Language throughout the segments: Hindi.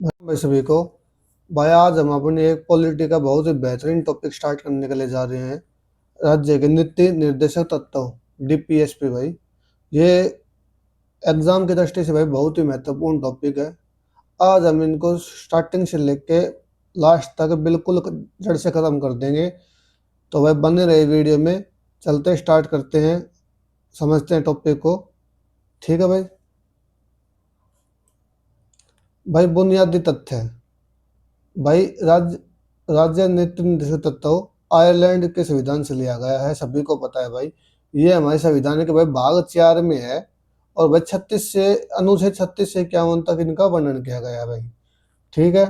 भाई सभी को। भाई आज हम अपने एक पॉलिटी का बहुत ही बेहतरीन टॉपिक स्टार्ट करने के लिए जा रहे हैं। राज्य के नीति निर्देशक तत्व डीपीएसपी। भाई ये एग्जाम की दृष्टि से भाई बहुत ही महत्वपूर्ण टॉपिक है। आज हम इनको स्टार्टिंग से लेके लास्ट तक बिल्कुल जड़ से ख़त्म कर देंगे। तो भाई बने रहे वीडियो में। चलते स्टार्ट करते हैं, समझते हैं टॉपिक को। ठीक है भाई। भाई बुनियादी तथ्य है। भाई राज्य नीति निर्देशक तत्व आयरलैंड के संविधान से लिया गया है, सभी को पता है भाई। ये हमारे संविधान के भाई भाग 4 में है। और भाई 36 से अनुच्छेद 36 से 51 तक इनका वर्णन किया गया है भाई। ठीक है।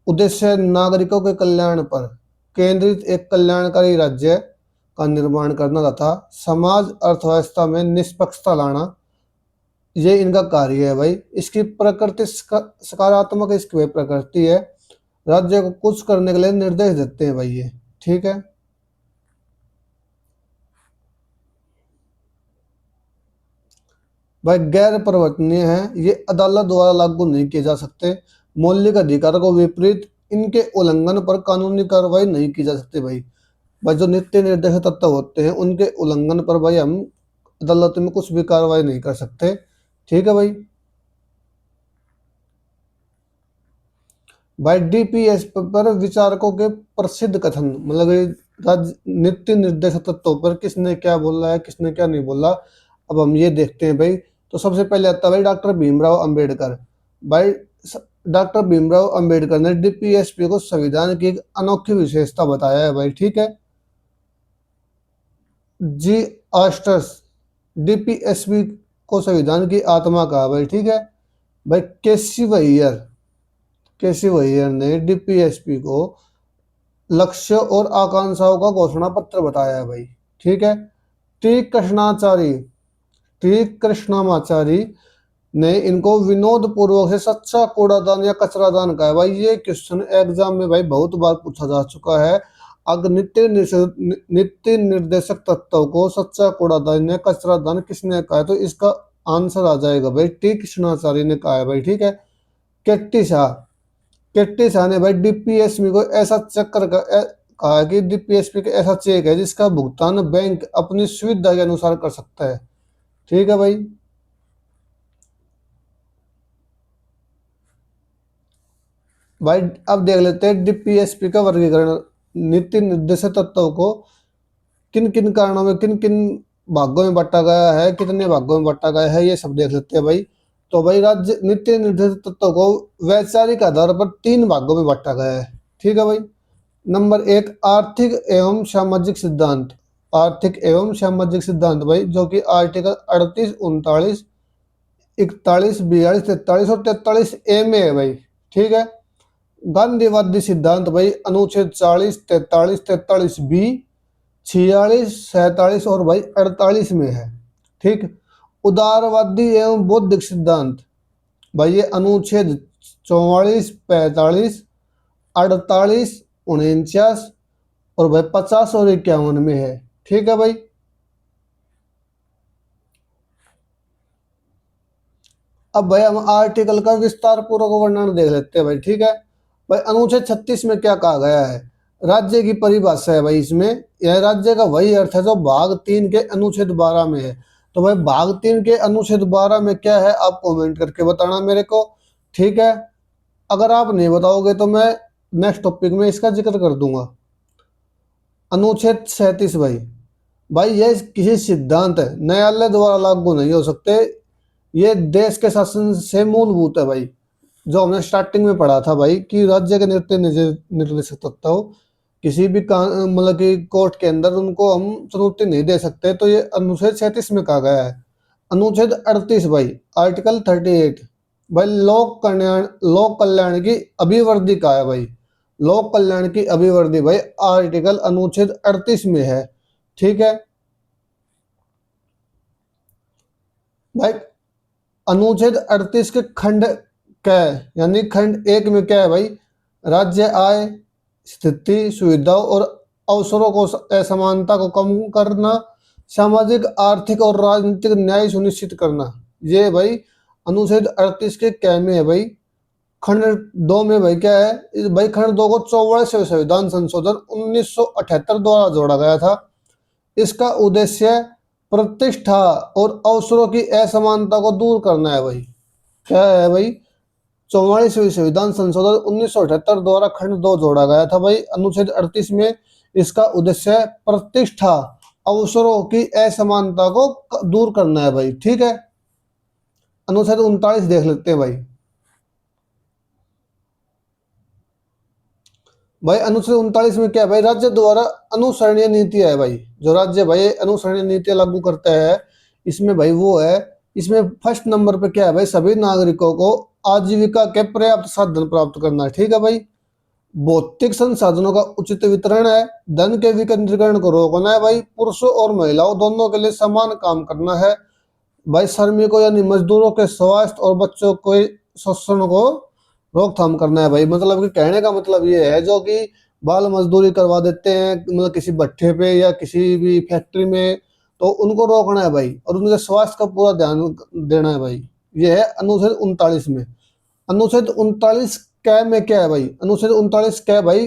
उद्देश्य नागरिकों के कल्याण पर केंद्रित एक कल्याणकारी राज्य का निर्माण करना तथा समाज अर्थव्यवस्था में निष्पक्षता लाना, ये इनका कार्य है भाई। इसकी प्रकृति सकारात्मक इसकी भाई प्रकृति है। राज्य को कुछ करने के लिए निर्देश देते हैं भाई ये। ठीक है। भाई गैर परिवर्तनीय है, ये अदालत द्वारा लागू नहीं किए जा सकते। मौलिक अधिकार को विपरीत इनके उल्लंघन पर कानूनी कार्रवाई नहीं की जा सकती भाई। भाई जो नीति निर्देशक तत्व होते हैं उनके उल्लंघन पर भाई हम अदालत में कुछ भी कार्रवाई नहीं कर सकते। ठीक है भाई। भाई डीपीएस पर विचारकों के प्रसिद्ध कथन, मतलब ये राज्य नीति निर्देशक तत्वों पर किसने क्या बोला है, किसने क्या नहीं बोला, अब हम ये देखते हैं भाई। तो सबसे पहले आता है भाई डॉक्टर भीमराव अंबेडकर। भाई डॉक्टर भीमराव अंबेडकर ने डीपीएसपी को संविधान की एक अनोखी विशेषता बताया है भाई। ठीक है। जी आस्टर्स डीपीएसपी को संविधान की आत्मा कहा भाई। ठीक है। भाई केसी वैयर ने डीपीएसपी को लक्ष्य और आकांक्षाओं का घोषणा पत्र बताया है भाई। ठीक है। टी कृष्णाचारी टी कृष्णामाचारी ने इनको विनोद पूर्वक से सच्चा कूड़ादान या कचरादान कहा है भाई। ये क्वेश्चन एग्जाम में भाई बहुत बार पूछा जा चुका है। अगर नीति निर्देशक तत्व को सच्चा कूड़ादान या कचरादान किसने कहा है, तो इसका आंसर आ जाएगा भाई टी कृष्णाचारी ने कहा है भाई। ठीक है। केट्टी शाह केट्टी शाह ने भाई डीपीएसपी को ऐसा चक्कर का कहा कि डीपीएसपी का ऐसा चेक है जिसका भुगतान बैंक अपनी सुविधा के अनुसार कर सकता है। ठीक है भाई। भाई अब देख लेते हैं डीपीएसपी का वर्गीकरण। नीति निर्देशक तत्वों को किन किन कारणों में किन किन भागों में बांटा गया है, कितने भागों में बांटा गया है, ये सब देख लेते हैं भाई। तो भाई राज्य नीति निर्देशक तत्वों को वैचारिक आधार पर 3 भागों में बांटा गया है। ठीक है भाई। नंबर 1 आर्थिक एवं सामाजिक सिद्धांत। आर्थिक एवं सामाजिक सिद्धांत भाई, जो कि आर्टिकल 38, 39, 41, 42, 43 और 43 ए में है भाई। ठीक है। गांधीवादी सिद्धांत भाई अनुच्छेद 40, 43, 43 बी, 46, 47 और भाई 48 में है। ठीक। उदारवादी एवं बौद्धिक सिद्धांत भाई ये अनुच्छेद 44, 45, 48, 49 और भाई 50 और 51 में है। ठीक है भाई। अब भाई हम आर्टिकल का विस्तार पूर्वक वर्णन देख लेते हैं भाई। ठीक है। भाई अनुच्छेद 36 में क्या कहा गया है, राज्य की परिभाषा है भाई इसमें। यह राज्य का वही अर्थ है जो भाग 3 के अनुच्छेद 12 में है। तो भाई भाग 3 के अनुच्छेद 12 में क्या है, आप कमेंट करके बताना मेरे को। ठीक है। अगर आप नहीं बताओगे तो मैं नेक्स्ट टॉपिक में इसका जिक्र कर दूंगा। अनुच्छेद 37 भाई ये किसी सिद्धांत है, न्यायालय द्वारा लागू नहीं हो सकते। ये देश के शासन से मूलभूत है भाई। जो हमने स्टार्टिंग में पढ़ा था भाई कि राज्य के निर्देशक तत्व किसी भी मतलब कि कोर्ट के अंदर उनको हम चुनौती नहीं दे सकते। तो ये अनुच्छेद 37 में कहा गया है। अनुच्छेद 38 भाई आर्टिकल 38 भाई लोक कल्याण की अभिवृद्धि का है भाई। लोक कल्याण की अभिवृद्धि भाई आर्टिकल अनुच्छेद 38 में है। ठीक है भाई। अनुच्छेद 38 के खंड क्या है, यानी खंड 1 में क्या है भाई, राज्य आय, स्थिति, सुविधाओं और अवसरों को असमानता को कम करना, सामाजिक आर्थिक और राजनीतिक न्याय सुनिश्चित करना। ये भाई अनुच्छेद 38 के क्या में है भाई। खंड दो में भाई क्या है, भाई खंड दो को 44वें संविधान संशोधन 1978 द्वारा जोड़ा गया था। इसका उद्देश्य प्रतिष्ठा और अवसरों की असमानता को दूर करना है भाई। क्या है भाई, 44वें संविधान संशोधन 1978 द्वारा खंड दो जोड़ा गया था भाई अनुच्छेद 38 में। इसका उद्देश्य प्रतिष्ठा अवसरों की असमानता को दूर करना है भाई, ठीक है। अनुच्छेद 39 देख लेते हैं भाई। भाई अनुच्छेद 39 में क्या है भाई, राज्य द्वारा अनुसरणीय नीतियां है भाई। जो राज्य भाई अनुसरणीय नीतियां लागू करता है, इसमें भाई वो है, इसमें फर्स्ट नंबर पे क्या है भाई, सभी नागरिकों को आजीविका के पर्याप्त साधन प्राप्त करना है, ठीक है भाई। भौतिक संसाधनों का उचित वितरण है, धन के विकेंद्रीकरण को रोकना है भाई, पुरुषों और महिलाओं दोनों के लिए समान काम करना है भाई, श्रमिकों यानी मजदूरों के स्वास्थ्य और बच्चों के शोषण को रोकथाम करना है भाई। मतलब कि कहने का मतलब ये है, जो कि बाल मजदूरी करवा देते हैं मतलब किसी भट्ठे पे या किसी भी फैक्ट्री में, तो उनको रोकना है भाई और उनके स्वास्थ्य का पूरा ध्यान देना है भाई। ये है अनुच्छेद 39 में। अनुच्छेद 39 कै में क्या है भाई, अनुच्छेद 39 क्या है भाई,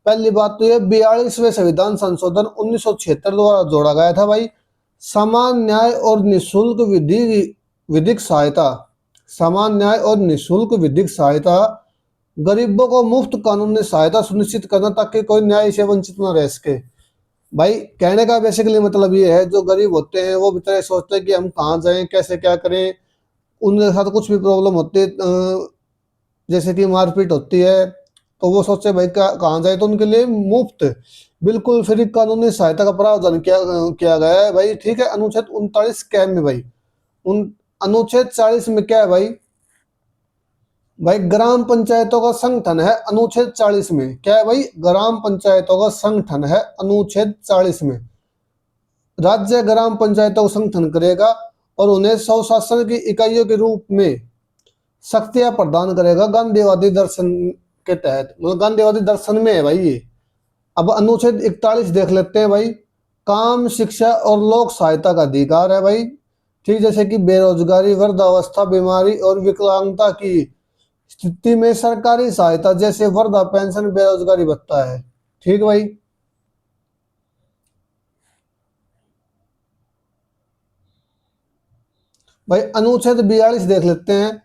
पहली बात तो ये 42वें संविधान संशोधन 1976 द्वारा जोड़ा गया था भाई। समान न्याय और निशुल्क विधिक सहायता, समान न्याय और निशुल्क विधिक सहायता, गरीबों को मुफ्त कानूनी सहायता सुनिश्चित करना ताकि कोई न्याय से वंचित न रह सके भाई। कहने का बेसिकली मतलब ये है, जो गरीब होते हैं वो बेचारे सोचते हैं कि हम कहाँ जाएं, कैसे क्या करें, उनके साथ कुछ भी प्रॉब्लम होती है, जैसे कि मारपीट होती है, तो वो सोचते भाई कहाँ जाए, तो उनके लिए मुफ्त बिल्कुल फ्री कानूनी सहायता का प्रावधान किया किया गया है भाई, ठीक है। अनुच्छेद 39 क्या में भाई, उन अनुच्छेद 40 में क्या है भाई, भाई ग्राम पंचायतों का संगठन है अनुच्छेद 40 में। क्या है भाई, ग्राम पंचायतों का संगठन है अनुच्छेद 40 में। राज्य ग्राम पंचायतों का संगठन करेगा और उन्हें स्वशासन की इकाइयों के रूप में शक्तियां प्रदान करेगा गांधीवादी दर्शन के तहत, मतलब गांधीवादी दर्शन में है भाई ये। अब अनुच्छेद 41 देख लेते हैं भाई। काम, शिक्षा और लोक सहायता का अधिकार है भाई, ठीक। जैसे कि बेरोजगारी, वृद्धावस्था, बीमारी और विकलांगता की स्थिति में सरकारी सहायता, जैसे वृद्धा पेंशन, बेरोजगारी भत्ता है, ठीक भाई। भाई अनुच्छेद 42 देख लेते हैं।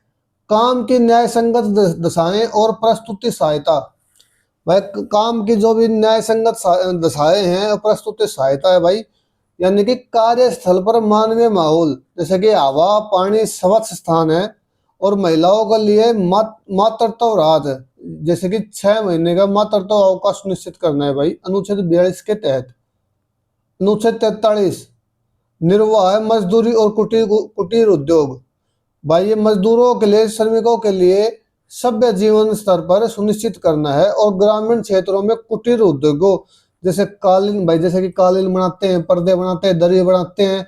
काम की न्याय संगत दशाएं और प्रस्तुति सहायता, भाई काम की जो भी न्याय संगत दशाएं हैं और प्रस्तुति सहायता है भाई, यानी कि कार्यस्थल पर मानवीय माहौल, जैसे कि हवा, पानी, स्वच्छ स्थान है। और महिलाओं के लिए मातृत्व राहत है, जैसे कि 6 महीने का मातृत्व अवकाश सुनिश्चित करना है भाई अनुच्छेद 42 के तहत। अनुच्छेद 43 निर्वाह, मजदूरी और कुटीर कुटीर उद्योग, भाई ये मजदूरों के लिए, श्रमिकों के लिए सभ्य जीवन स्तर पर सुनिश्चित करना है। और ग्रामीण क्षेत्रों में कुटीर उद्योगों, जैसे कालीन भाई, जैसे कि कालीन बनाते हैं, पर्दे बनाते हैं, दरी बनाते हैं,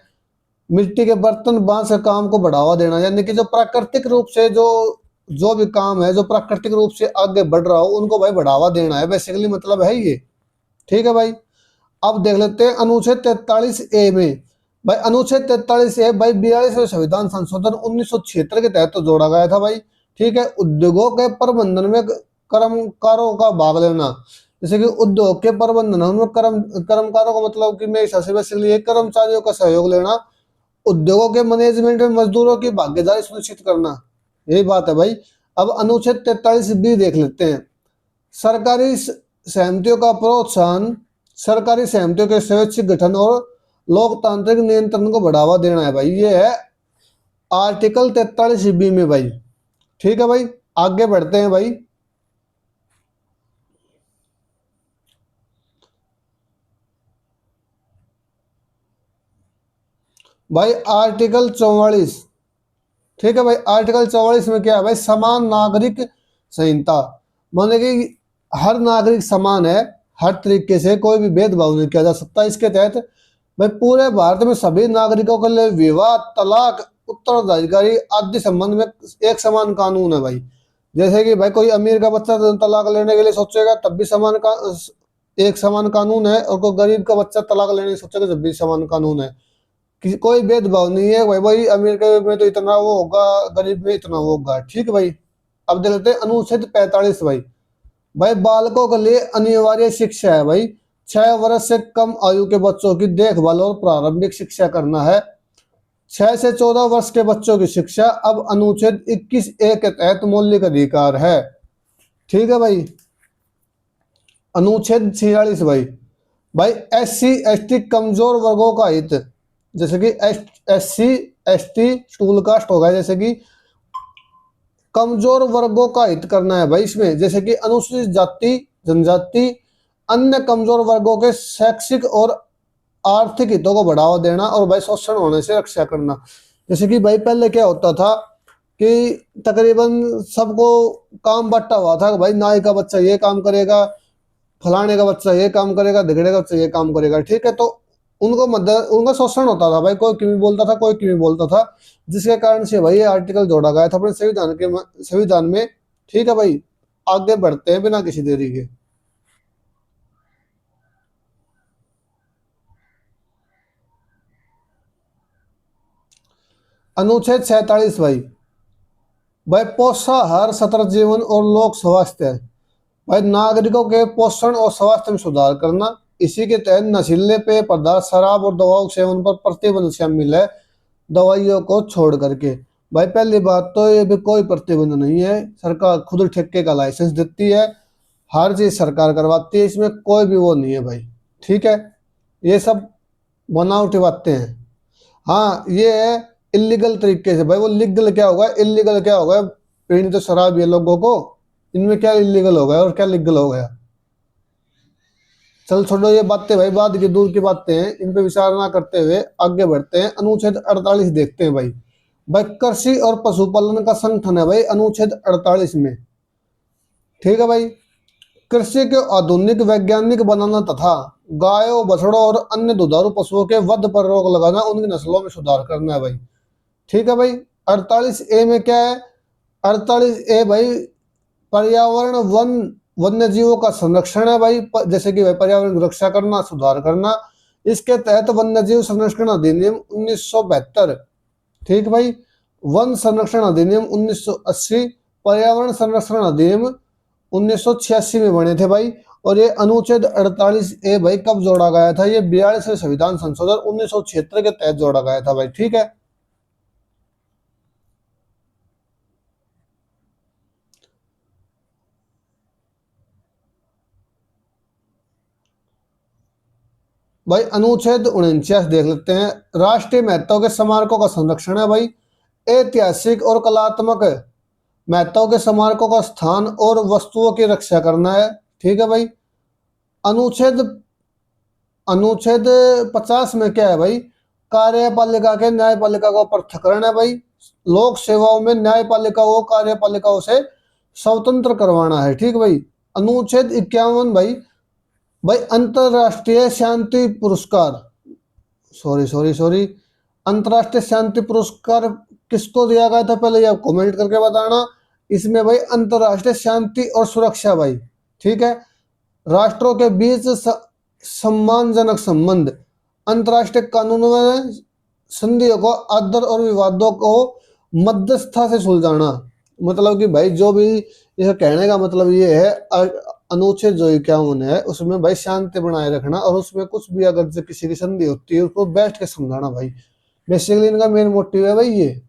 मिट्टी के बर्तन, बांस के काम को बढ़ावा देना, यानी कि जो प्राकृतिक रूप से जो भी काम है, जो प्राकृतिक रूप से आगे बढ़ रहा हो, उनको भाई बढ़ावा देना है, बेसिकली मतलब है ये, ठीक है भाई। अब देख लेते हैं अनुच्छेद 43 ए में। भाई अनुच्छेद 43 ए भाई 42वें संविधान संशोधन 1976 के तहत तो जोड़ा गया था भाई, ठीक है। उद्योगों के प्रबंधन में कर्मकारों का भाग लेना, जैसे कि उद्योग के प्रबंधन में कर्मकारों का मतलब कि मेरे हिसाब से बेसिकली कर्मचारियों का सहयोग लेना, उद्योगों के मैनेजमेंट में मजदूरों की भागीदारी सुनिश्चित करना, यही बात है भाई। अब अनुच्छेद 43 बी देख लेते हैं। सरकारी सहमतियों का प्रोत्साहन, सरकारी सहमतियों के स्वैच्छिक गठन और लोकतांत्रिक नियंत्रण को बढ़ावा देना है भाई, ये है आर्टिकल 43 बी में भाई, ठीक है भाई। आगे बढ़ते हैं भाई। भाई आर्टिकल 44, ठीक है भाई। आर्टिकल 44 में क्या है भाई, समान नागरिक संहिता, माने कि हर नागरिक समान है, हर तरीके से कोई भी भेदभाव नहीं किया जा सकता। इसके तहत भाई पूरे भारत में सभी नागरिकों के लिए विवाह, तलाक, उत्तराधिकारी आदि संबंध में एक समान कानून है भाई। जैसे कि भाई कोई अमीर का बच्चा तलाक लेने के लिए सोचेगा तब भी एक समान कानून है, और कोई गरीब का बच्चा तलाक लेने की सोचेगा जब भी समान कानून है। किसी कोई भेदभाव नहीं है भाई, भाई अमीर के में तो इतना वो होगा, गरीब में इतना वो होगा, ठीक है भाई। अब देख लेते हैं अनुच्छेद 45 भाई। भाई बालकों के लिए अनिवार्य शिक्षा है भाई, 6 वर्ष से कम आयु के बच्चों की देखभाल और प्रारंभिक शिक्षा करना है। 6 से 14 वर्ष के बच्चों की शिक्षा अब अनुच्छेद 21(a) के तहत मौलिक अधिकार है। ठीक है भाई। अनुच्छेद 46 भाई। भाई SC ST कमजोर वर्गों का हित, जैसे कि SC ST स्टूल कास्ट होगा, जैसे कि कमजोर वर्गों का हित करना है भाई इसमें, जैसे कि अनुसूचित जाति जनजाति अन्य कमजोर वर्गों के शैक्षिक और आर्थिक हितों को बढ़ावा देना और भाई शोषण होने से रक्षा करना। जैसे कि भाई पहले क्या होता था कि तकरीबन सबको काम बंटा हुआ था कि भाई नाई का बच्चा ये काम करेगा, फलाने का बच्चा ये काम करेगा, धिगड़े का बच्चा ये काम करेगा। ठीक है, तो उनका शोषण होता था भाई, कोई क्यों बोलता था, कोई क्यों बोलता था, जिसके कारण से भाई ये आर्टिकल जोड़ा गया था अपने संविधान में। ठीक है भाई, आगे बढ़ते हैं बिना किसी देरी के। अनुच्छेद 47 भाई। भाई पोषाहार सतत जीवन और लोक स्वास्थ्य। भाई नागरिकों के पोषण और स्वास्थ्य में सुधार करना, इसी के तहत नशीले पेय पदार्थ शराब और दवाओं के सेवन पर प्रतिबंध शामिल है, दवाइयों को छोड़ करके। भाई पहली बात तो ये भी कोई प्रतिबंध नहीं है, सरकार खुद ठेके का लाइसेंस देती है, हर चीज सरकार करवाती है, इसमें कोई भी वो नहीं है भाई। ठीक है, ये सब बनावटी बातें हैं। हाँ ये है इलीगल तरीके से भाई, वो लीगल क्या होगा इलीगल क्या होगा, पीनी तो शराब ये लोगों को, इनमें क्या इलीगल हो गया और क्या लीगल हो गया। चल छोड़ो ये बातें भाई, बाद की दूर की बातें हैं, इन पे विचार ना करते हुए आगे बढ़ते हैं। अनुच्छेद 48 देखते हैं भाई। भाई कृषि और पशुपालन का संगठन है भाई अनुच्छेद 48 में। ठीक है भाई। कृषि के आधुनिक वैज्ञानिक बनाना तथा गायों बछड़ों और अन्य दुधारू पशुओं के वध पर रोक लगाना, उनकी नस्लों में सुधार करना है भाई। ठीक है भाई। 48(a) में क्या है? 48(a) भाई पर्यावरण वन वन्य जीवों का संरक्षण है भाई, जैसे कि भाई पर्यावरण की रक्षा करना सुधार करना। इसके तहत वन्य जीव संरक्षण अधिनियम 1972। ठीक भाई। वन संरक्षण अधिनियम 1980, पर्यावरण संरक्षण अधिनियम 1986 में बने थे भाई। और ये अनुच्छेद 48(a) भाई कब जोड़ा गया था? ये 42वें संविधान संशोधन 1976 के तहत जोड़ा गया था भाई। ठीक है। भाई अनुच्छेद 49 देख लेते हैं। राष्ट्रीय महत्व के स्मारकों का संरक्षण है भाई, ऐतिहासिक और कलात्मक महत्व के स्मारकों का स्थान और वस्तुओं की रक्षा करना है। ठीक है भाई। अनुच्छेद अनुच्छेद 50 में क्या है भाई? कार्यपालिका के न्यायपालिका का पृथक्करण है भाई, लोक सेवाओं में न्यायपालिका को कार्यपालिकाओं से स्वतंत्र करवाना है। ठीक भाई। अनुच्छेद 51 भाई। भाई अंतरराष्ट्रीय शांति पुरस्कार, सॉरी सॉरी सॉरी अंतरराष्ट्रीय शांति पुरस्कार किसको दिया गया था पहले ये आप कमेंट करके बताना। इसमें भाई अंतरराष्ट्रीय शांति और सुरक्षा भाई। ठीक है। राष्ट्रों के बीच सम्मानजनक संबंध, अंतरराष्ट्रीय कानूनों में संधियों को आदर और विवादों को मध्यस्थता से सुलझाना। मतलब कि भाई जो भी यह कहने का मतलब ये है, अनुच्छेद जो 51 है उसमें भाई शांति बनाए रखना, और उसमें कुछ भी अगर जो किसी की संधि होती है उसको बैठ के समझाना भाई। बेसिकली इनका मेन मोटिव है भाई ये।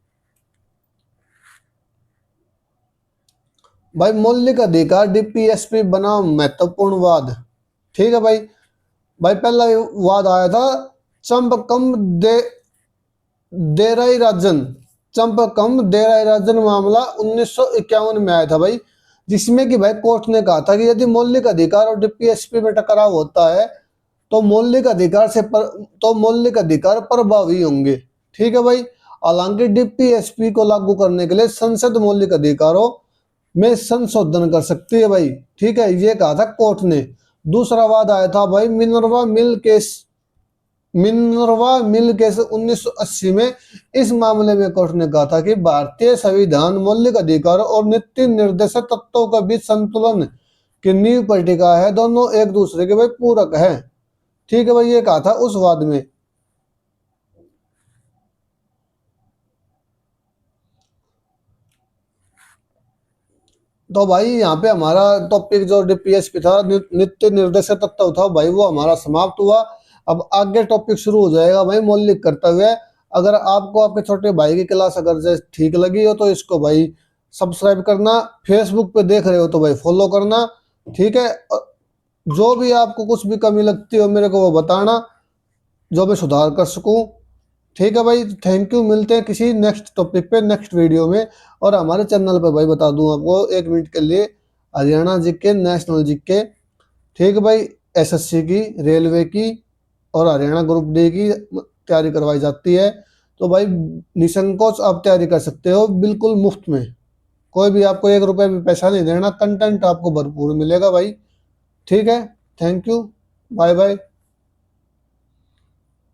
भाई मौलिक अधिकार DPSP बनाम महत्वपूर्ण वाद। ठीक है भाई। भाई पहला वाद आया था चंपकम दे देराई राजन चंपकम देराई राजन मामला 1951 में आया था भाई, जिसमें कि भाई कोर्ट ने कहा था कि यदि मौलिक अधिकार और DPSP में टकराव होता है तो मौलिक अधिकार प्रभावी होंगे। ठीक है भाई। हालांकि DPSP को लागू करने के लिए संसद मौलिक अधिकारों में संशोधन कर सकती है भाई। ठीक है, ये कहा था कोर्ट ने। दूसरा वाद आया था भाई मिनर्वा मिल केस 1980 में। इस मामले में कोर्ट ने कहा था कि भारतीय संविधान मौलिक अधिकारों और नीति निर्देशक तत्वों के बीच संतुलन की नींव पर टिका है, दोनों एक दूसरे के भाई पूरक है। ठीक है भाई, ये कहा था उस वाद में। तो भाई यहाँ पे हमारा टॉपिक जो डीपीएसपी था, नित्य निर्देशित तत्व था भाई, वो हमारा समाप्त हुआ। अब आगे टॉपिक शुरू हो जाएगा भाई मौलिक कर्तव्य। अगर आपको आपके छोटे भाई की क्लास अगर जैसे ठीक लगी हो तो इसको भाई सब्सक्राइब करना, फेसबुक पे देख रहे हो तो भाई फॉलो करना, ठीक है। और जो भी आपको कुछ भी कमी लगती हो मेरे को वो बताना, जो मैं सुधार कर सकूं। ठीक है भाई, थैंक यू, मिलते हैं किसी नेक्स्ट टॉपिक पे नेक्स्ट वीडियो में। और हमारे चैनल पे भाई बता दूं आपको एक मिनट के लिए, हरियाणा जीके, नेशनल जीके, ठीक है भाई, एसएससी की, रेलवे की और हरियाणा ग्रुप डी की तैयारी करवाई जाती है। तो भाई निसंकोच आप तैयारी कर सकते हो बिल्कुल मुफ्त में। कोई भी आपको 1 रुपया भी पैसा नहीं देना, कंटेंट आपको भरपूर मिलेगा भाई। ठीक है, थैंक यू, बाय बाय।